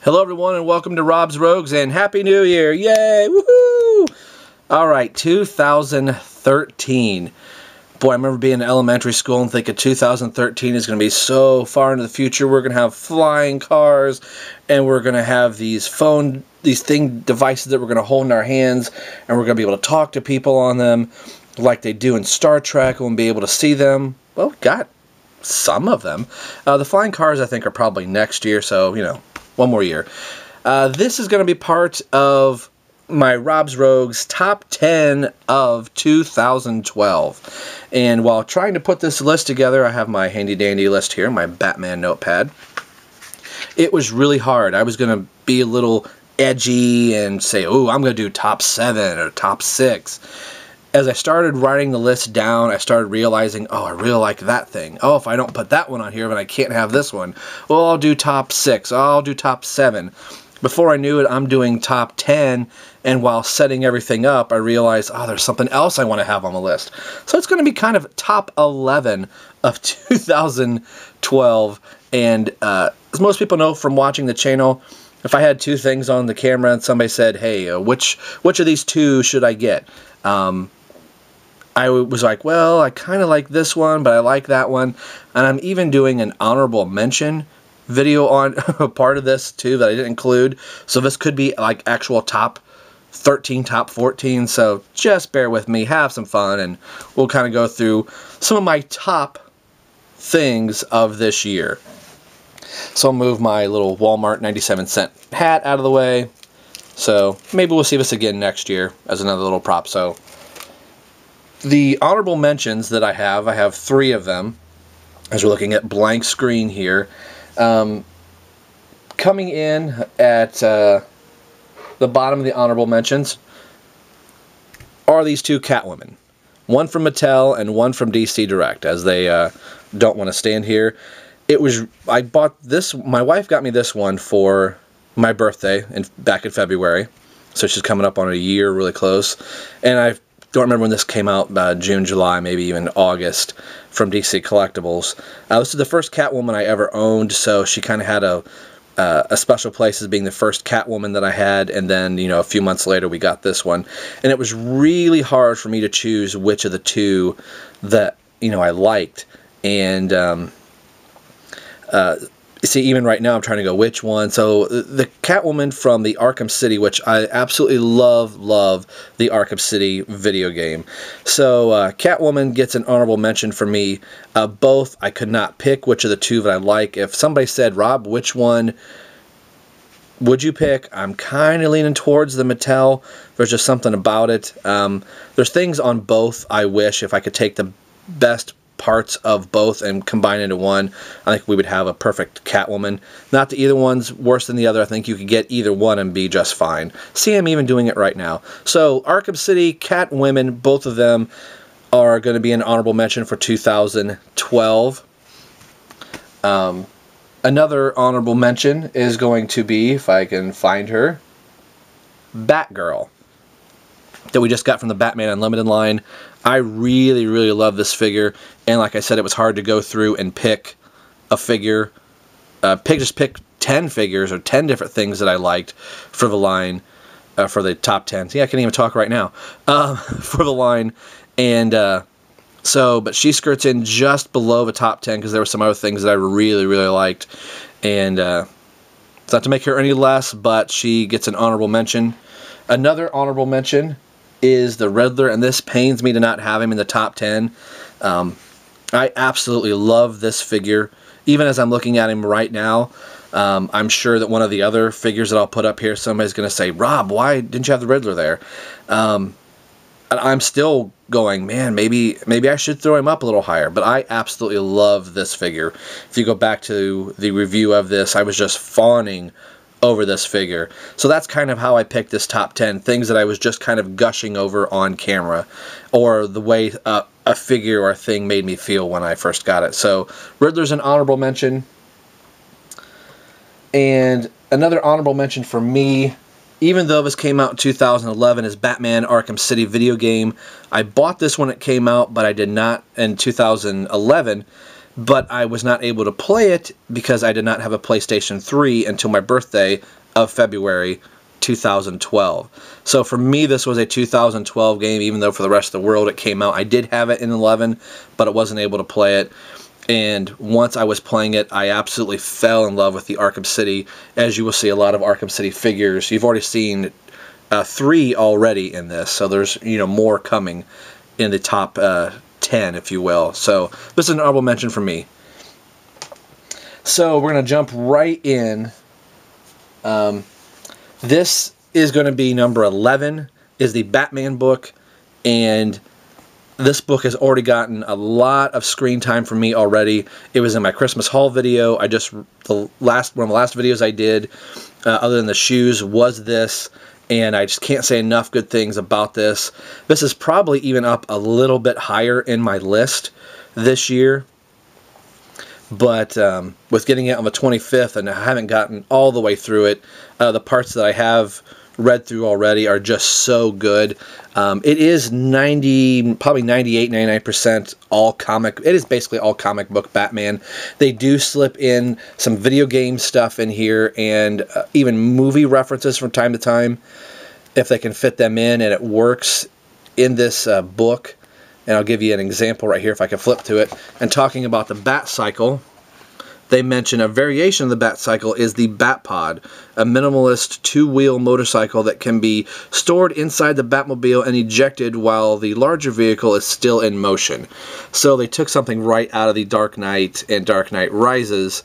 Hello everyone and welcome to Rob's Rogues and Happy New Year! Yay! Woohoo! Alright, 2013. Boy, I remember being in elementary school and thinking 2013 is going to be so far into the future. We're going to have flying cars and we're going to have these devices that we're going to hold in our hands, and we're going to be able to talk to people on them like they do in Star Trek, and we'll be able to see them. Well, we got some of them. The flying cars I think are probably next year, so, you know, one more year. This is going to be part of my Rob's Rogues Top 10 of 2012. And while trying to put this list together, I have my handy-dandy list here, my Batman notepad. It was really hard. I was going to be a little edgy and say, oh, I'm going to do top 7 or top 6. As I started writing the list down, I started realizing, oh, I really like that thing. Oh, if I don't put that one on here, then I can't have this one. Well, I'll do top 6. Oh, I'll do top 7. Before I knew it, I'm doing top 10, and while setting everything up, I realized, oh, there's something else I want to have on the list. So it's going to be kind of top 11 of 2012, and as most people know from watching the channel, if I had two things on the camera and somebody said, hey, which of these two should I get? I was like, well, I kind of like this one, but I like that one. And I'm even doing an honorable mention video on a part of this, too, that I didn't include. So this could be like actual top 13, top 14. So just bear with me, have some fun, and we'll kind of go through some of my top things of this year. So I'll move my little Walmart 97-cent hat out of the way. So maybe we'll see this again next year as another little prop. So the honorable mentions that I have 3 of them, as we're looking at blank screen here. Coming in at the bottom of the honorable mentions are these 2 Catwomen. One from Mattel and one from DC Direct, as they don't want to stand here. I bought this, my wife got me this one for my birthday back in February. So she's coming up on a year, really close. And I don't remember when this came out, June, July, maybe even August, from DC Collectibles. This is the first Catwoman I ever owned, so she kind of had a special place as being the first Catwoman that I had, and then, you know, a few months later we got this one. And it was really hard for me to choose which of the 2 that, you know, I liked. And see, even right now I'm trying to go which one. So the Catwoman from the Arkham City, which I absolutely love the Arkham City video game. So Catwoman gets an honorable mention for me. Both, I could not pick which of the 2 that I like. If somebody said, Rob, which one would you pick? I'm kind of leaning towards the Mattel. There's just something about it. There's things on both I wish if I could take the best parts of both and combine into one. I think we would have a perfect Catwoman. Not that either one's worse than the other. I think you could get either one and be just fine. See, I'm even doing it right now. So Arkham City, Catwomen, both of them are going to be an honorable mention for 2012. Another honorable mention is going to be, if I can find her, Batgirl, that we just got from the Batman Unlimited line. I really, really love this figure, and like I said, it was hard to go through and pick a figure. Just pick 10 figures or 10 different things that I liked for the line, for the top 10. See, I can't even talk right now. For the line, and but she skirts in just below the top 10 because there were some other things that I really, really liked, and it's not to make her any less, but she gets an honorable mention. Another honorable mention is the Riddler, and this pains me to not have him in the top 10. I absolutely love this figure. Even as I'm looking at him right now, I'm sure that one of the other figures that I'll put up here, somebody's going to say, Rob, why didn't you have the Riddler there? And I'm still going, man, maybe I should throw him up a little higher, but I absolutely love this figure. If you go back to the review of this, I was just fawning over this figure. So that's kind of how I picked this top 10, things that I was just kind of gushing over on camera, or the way a figure or a thing made me feel when I first got it. So Riddler's an honorable mention. And another honorable mention for me, even though this came out in 2011, is Batman Arkham City video game. I bought this when it came out, but I did not in 2011. but I was not able to play it because I did not have a PlayStation 3 until my birthday of February 2012. So for me, this was a 2012 game, even though for the rest of the world it came out. I did have it in 11, but I wasn't able to play it. And once I was playing it, I absolutely fell in love with the Arkham City. As you will see, a lot of Arkham City figures. You've already seen 3 already in this, so there's more coming in the top 10, if you will. So this is an honorable mention for me. So we're going to jump right in. This is going to be number 11, is the Batman book, and this book has already gotten a lot of screen time from me already. It was in my Christmas haul video. One of the last videos I did, other than the shoes, was this, and I just can't say enough good things about this. This is probably even up a little bit higher in my list this year. But with getting it on the 25th, and I haven't gotten all the way through it, the parts that I have read through already are just so good. It is probably 98, 99% all comic. It is basically all comic book Batman. They do slip in some video game stuff in here, and even movie references from time to time, if they can fit them in, and it works in this book. And I'll give you an example right here if I can flip to it. And talking about the Bat Cycle, they mention a variation of the Bat Cycle is the Bat Pod, a minimalist 2-wheel motorcycle that can be stored inside the Batmobile and ejected while the larger vehicle is still in motion. So they took something right out of the Dark Knight and Dark Knight Rises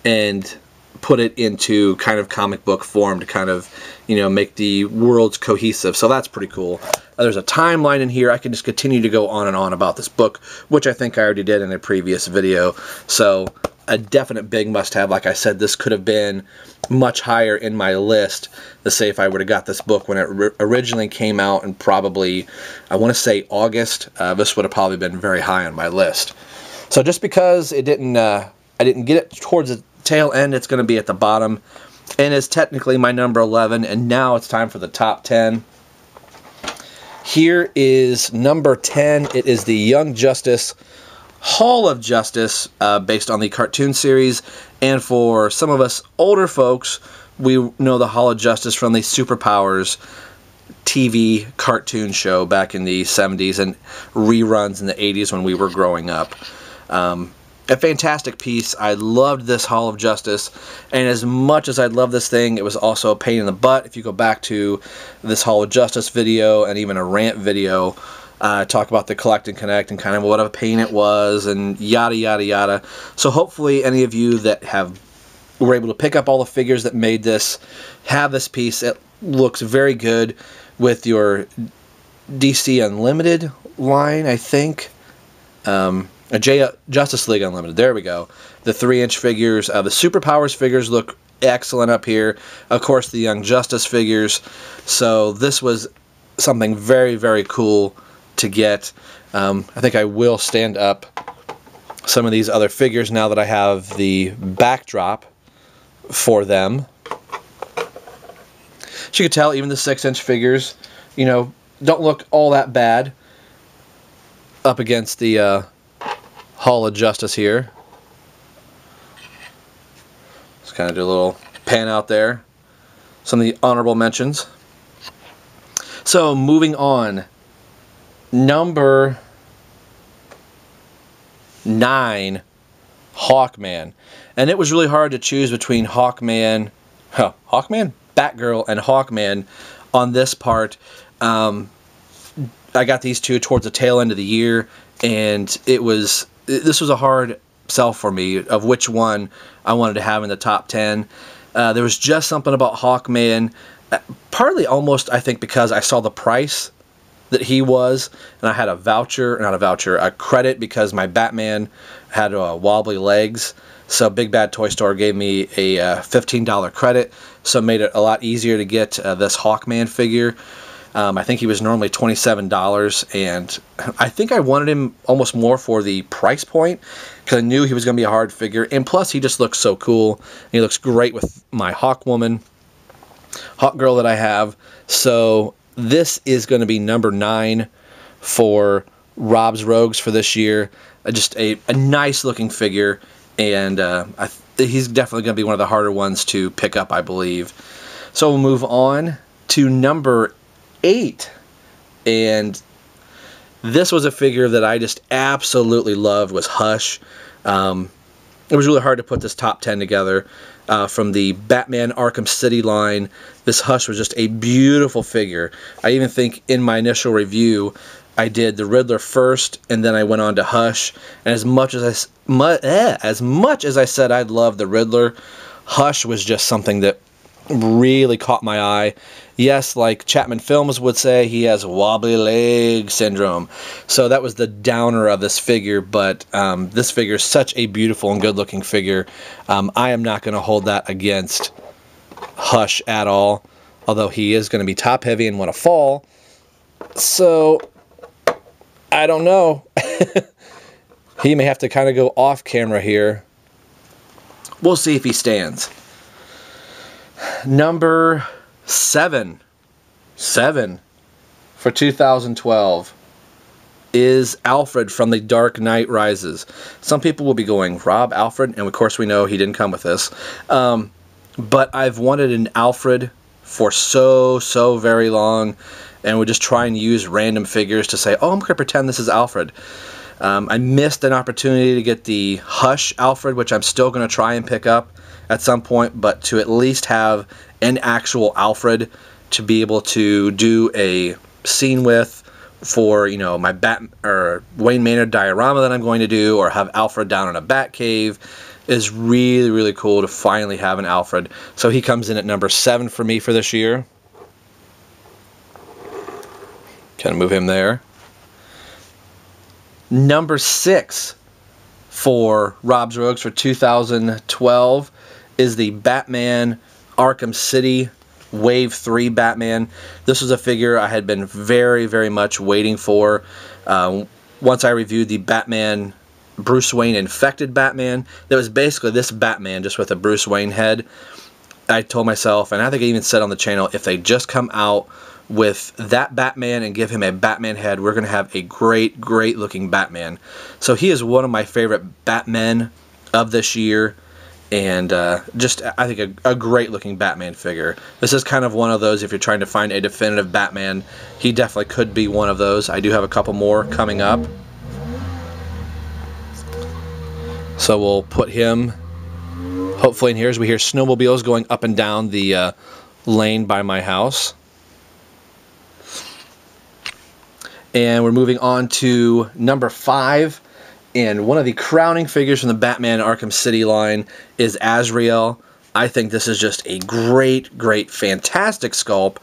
and put it into kind of comic book form to kind of, make the worlds cohesive. So that's pretty cool. There's a timeline in here. I can just continue to go on and on about this book, which I think I already did in a previous video. So a definite big must-have. Like I said, this could have been much higher in my list. Let's say if I would have got this book when it originally came out in probably, I want to say August, this would have probably been very high on my list. So just because it didn't, I didn't get it towards the tail end, it's going to be at the bottom, and it's technically my number 11. And now it's time for the top 10. Here is number 10. It is the Young Justice Hall of Justice, based on the cartoon series. And for some of us older folks, we know the Hall of Justice from the Superpowers TV cartoon show back in the 70s and reruns in the 80s when we were growing up. A fantastic piece. I loved this Hall of Justice, and as much as I love this thing, it was also a pain in the butt. If you go back to this Hall of Justice video and even a rant video, talk about the collect and connect and kind of what a pain it was and yada yada yada. So hopefully any of you that were able to pick up all the figures that made this have this piece. It looks very good with your DC Unlimited line, I think. Justice League Unlimited. There we go. The 3-inch figures. The Superpowers figures look excellent up here. Of course, the Young Justice figures. So this was something very, very cool to get. I think I will stand up some of these other figures now that I have the backdrop for them. As you can tell, even the 6-inch figures, don't look all that bad up against the Hall of Justice here. Just kind of do a little pan out there. Some of the honorable mentions. So moving on, number 9, Hawkman. And it was really hard to choose between Batgirl and Hawkman on this part. I got these two towards the tail end of the year, and this was a hard sell for me of which one I wanted to have in the top 10. There was just something about Hawkman, partly almost I think because I saw the price that he was, and I had a credit because my Batman had wobbly legs. So Big Bad Toy Store gave me a $15 credit, so it made it a lot easier to get this Hawkman figure. I think he was normally $27, and I think I wanted him almost more for the price point because I knew he was going to be a hard figure, and plus he just looks so cool. He looks great with my Hawkgirl that I have. So this is going to be number 9 for Rob's Rogues for this year. just a nice looking figure, and he's definitely going to be one of the harder ones to pick up, I believe. So we'll move on to number 8, and this was a figure that I just absolutely loved, was Hush. It was really hard to put this top 10 together. From the Batman Arkham City line, this Hush was just a beautiful figure. I even think in my initial review, I did the Riddler first, and then I went on to Hush. And as much as I said I'd love the Riddler, Hush was just something that really caught my eye. Yes, like Chapman Films would say, he has wobbly leg syndrome. So that was the downer of this figure, but this figure is such a beautiful and good looking figure. I am not going to hold that against Hush at all, although he is going to be top heavy and want to fall. So I don't know. He may have to kind of go off camera here. We'll see if he stands. Number 7 for 2012 is Alfred from The Dark Knight Rises. Some people will be going, Rob, Alfred? And of course we know he didn't come with this. But I've wanted an Alfred for so very long, and would just try and use random figures to say, oh, I'm going to pretend this is Alfred. I missed an opportunity to get the Hush Alfred, which I'm still going to try and pick up at some point, but to at least have an actual Alfred to be able to do a scene with for, you know, my Wayne Manor diorama that I'm going to do, or have Alfred down in a bat cave, is really cool to finally have an Alfred. So he comes in at number 7 for me for this year. Kind of move him there. Number 6 for Rob's Rogues for 2012 is the Batman Arkham City Wave 3 Batman. This was a figure I had been very much waiting for. Once I reviewed the Batman Bruce Wayne Infected Batman, that was basically this Batman just with a Bruce Wayne head. I told myself, and I think I even said on the channel, if they just come out with that Batman and give him a Batman head, we're going to have a great looking Batman. So he is one of my favorite Batmen of this year, and just, I think, a great looking Batman figure. This is kind of one of those, if you're trying to find a definitive Batman, he definitely could be one of those. I do have a couple more coming up. So we'll put him hopefully in here as we hear snowmobiles going up and down the lane by my house. And we're moving on to number 5. And one of the crowning figures from the Batman Arkham City line is Azrael. I think this is just a great, fantastic sculpt.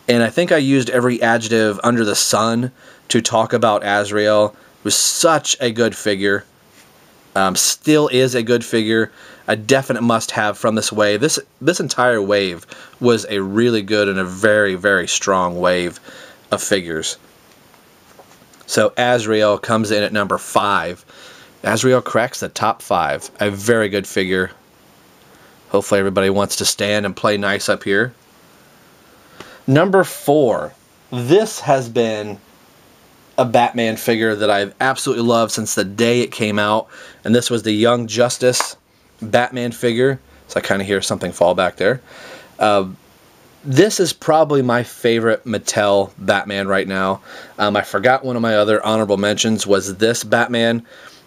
And I think I used every adjective under the sun to talk about Azrael. It was such a good figure. Still is a good figure. A definite must-have from this wave. This entire wave was a really good and a very strong wave of figures. So Azrael comes in at number 5. Azrael cracks the top 5. A very good figure. Hopefully everybody wants to stand and play nice up here. Number 4. This has been a Batman figure that I've absolutely loved since the day it came out. And this was the Young Justice Batman figure. So I kind of hear something fall back there. This is probably my favorite Mattel Batman right now. I forgot one of my other honorable mentions was this Batman,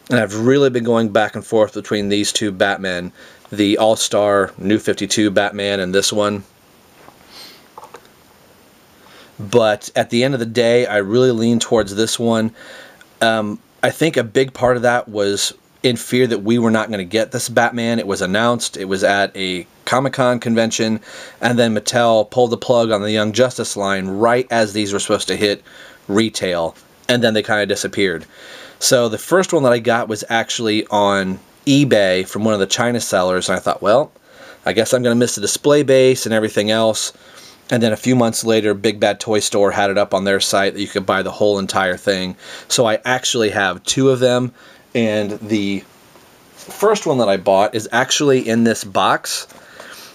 and I've really been going back and forth between these two Batmen, the All-Star New 52 Batman and this one. But at the end of the day, I really lean towards this one. I think a big part of that was in fear that we were not going to get this Batman. It was announced, it was at a Comic-Con convention, and then Mattel pulled the plug on the Young Justice line right as these were supposed to hit retail, and then they kind of disappeared. So the first one that I got was actually on eBay from one of the China sellers, and I thought, well, I guess I'm going to miss the display base and everything else. And then a few months later, Big Bad Toy Store had it up on their site that you could buy the whole entire thing. So I actually have 2 of them, and the first one that I bought is actually in this box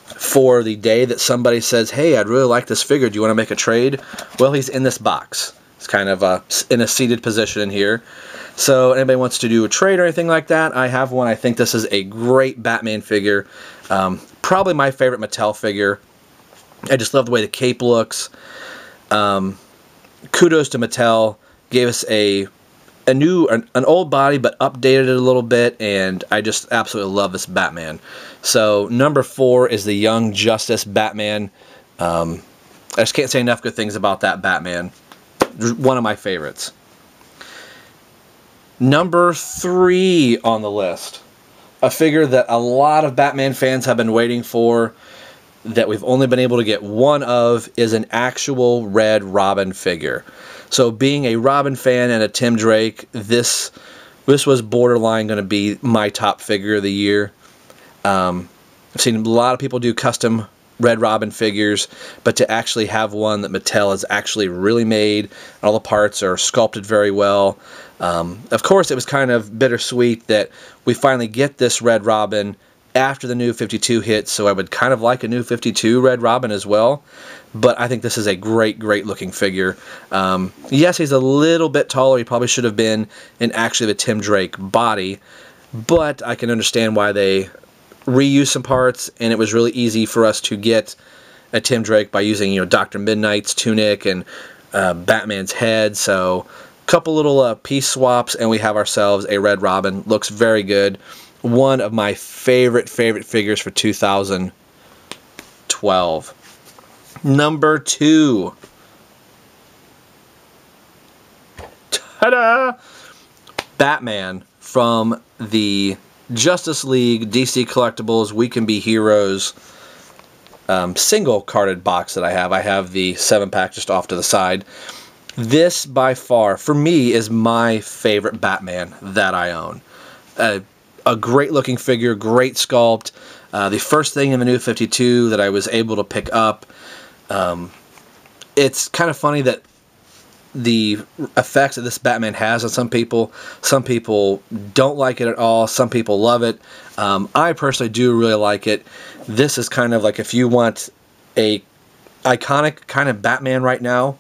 for the day that somebody says, hey, I'd really like this figure, do you want to make a trade? Well, he's in this box. It's kind of in a seated position in here. So anybody wants to do a trade or anything like that, I have one. I think this is a great Batman figure. Probably my favorite Mattel figure. I just love the way the cape looks. Kudos to Mattel. Gave us an old body, but updated it a little bit, and I just absolutely love this Batman. So number 4 is the Young Justice Batman. I just can't say enough good things about that Batman. One of my favorites. Number 3 on the list, a figure that a lot of Batman fans have been waiting for, that we've only been able to get one of, is an actual Red Robin figure. So being a Robin fan and a Tim Drake, this was borderline going to be my top figure of the year. I've seen a lot of people do custom Red Robin figures, but to actually have one that Mattel has actually really made, all the parts are sculpted very well. Of course, it was kind of bittersweet that we finally get this Red Robin after the New 52 hit, so I would kind of like a New 52 Red Robin as well. But I think this is a great, great looking figure. Yes, he's a little bit taller. He probably should have been in actually the Tim Drake body, but I can understand why they reused some parts, and it was really easy for us to get a Tim Drake by using, you know, Dr. Midnight's tunic and Batman's head. So a couple little piece swaps, and we have ourselves a Red Robin. Looks very good. One of my favorite figures for 2012. Number 2. Ta-da! Batman from the Justice League DC Collectibles We Can Be Heroes single carded box that I have. I have the 7-pack just off to the side. This, by far, for me, is my favorite Batman that I own. A great looking figure, great sculpt. The first thing in the New 52 that I was able to pick up. It's kind of funny that the effects that this Batman has on some people don't like it at all, some people love it. I personally do really like it. This is kind of like, if you want a iconic kind of Batman right now,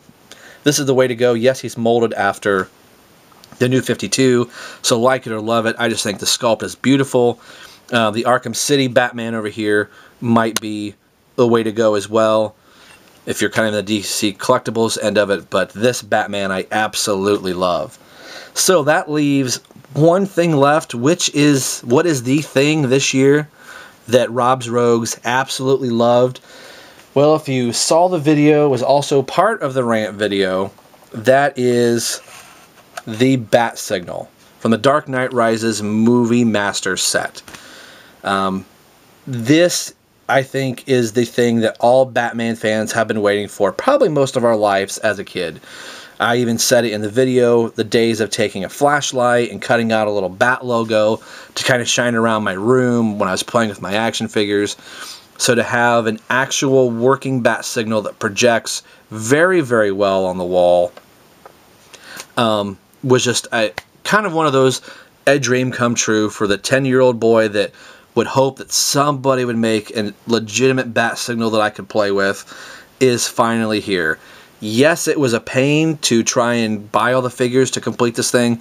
this is the way to go. Yes, he's molded after the New 52, so like it or love it. I just think the sculpt is beautiful. The Arkham City Batman over here might be the way to go as well, if you're kind of in the DC Collectibles end of it, but this Batman I absolutely love. So that leaves one thing left, which is, what is the thing this year that Rob's Rogues absolutely loved? Well, if you saw the video, it was also part of the rant video, that is the Bat Signal from the Dark Knight Rises Movie Master set. This, I think, is the thing that all Batman fans have been waiting for, probably most of our lives as a kid. I even said it in the video, the days of taking a flashlight and cutting out a little Bat logo to kind of shine around my room when I was playing with my action figures. So to have an actual working Bat Signal that projects very, very well on the wall was just kind of one of those, a dream come true for the 10-year-old boy that would hope that somebody would make a legitimate Bat Signal that I could play with, is finally here. Yes, it was a pain to try and buy all the figures to complete this thing,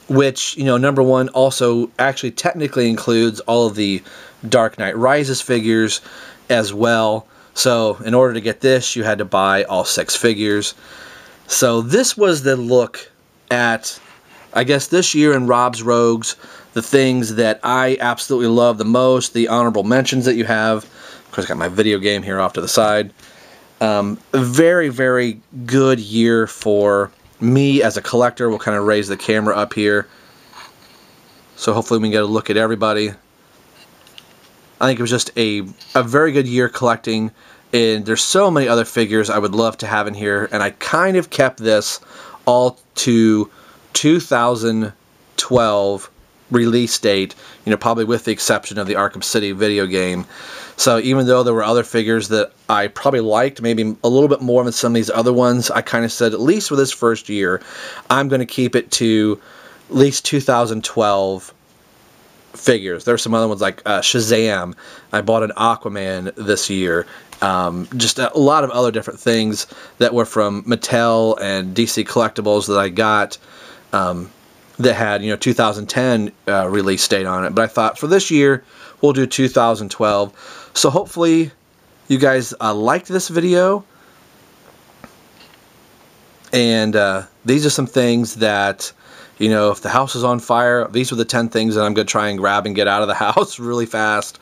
which, you know, number one, also actually technically includes all of the Dark Knight Rises figures as well. So in order to get this, you had to buy all 6 figures. So this was the look at, I guess, this year in Rob's Rogues, the things that I absolutely love the most, the honorable mentions that you have. Of course, I got my video game here off to the side. A very, very good year for me as a collector. We'll kind of raise the camera up here, so hopefully we can get a look at everybody. I think it was just a very good year collecting, and there's so many other figures I would love to have in here, and I kind of kept this all to 2012 release date, you know, probably with the exception of the Arkham City video game. So even though there were other figures that I probably liked maybe a little bit more than some of these other ones, I kind of said, at least for this first year, I'm going to keep it to at least 2012 figures. There are some other ones like Shazam. I bought an Aquaman this year. just a lot of other different things that were from Mattel and DC Collectibles that I got that had, 2010 release date on it. But I thought for this year, we'll do 2012. So hopefully you guys liked this video. And these are some things that, if the house is on fire, these are the 10 things that I'm going to try and grab and get out of the house really fast.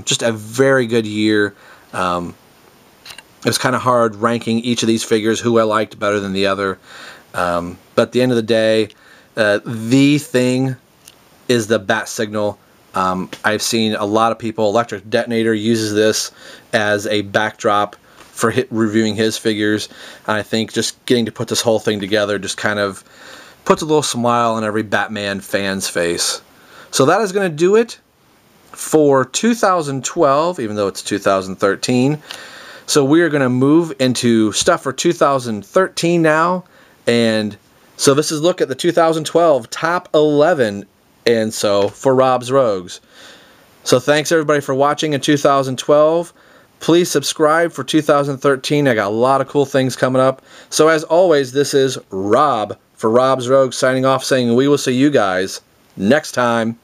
Just a very good year. It was kind of hard ranking each of these figures, who I liked better than the other. But at the end of the day, the thing is the bat signal. I've seen a lot of people, Electric Detonator uses this as a backdrop for reviewing his figures. And I think just getting to put this whole thing together just kind of puts a little smile on every Batman fan's face. So that is going to do it for 2012, even though it's 2013. So we are going to move into stuff for 2013 now. And so this is a look at the 2012 top 11 and so for Rob's Rogues. So thanks everybody for watching in 2012. Please subscribe for 2013. I got a lot of cool things coming up. So as always, this is Rob for Rob's Rogues signing off, saying we will see you guys next time.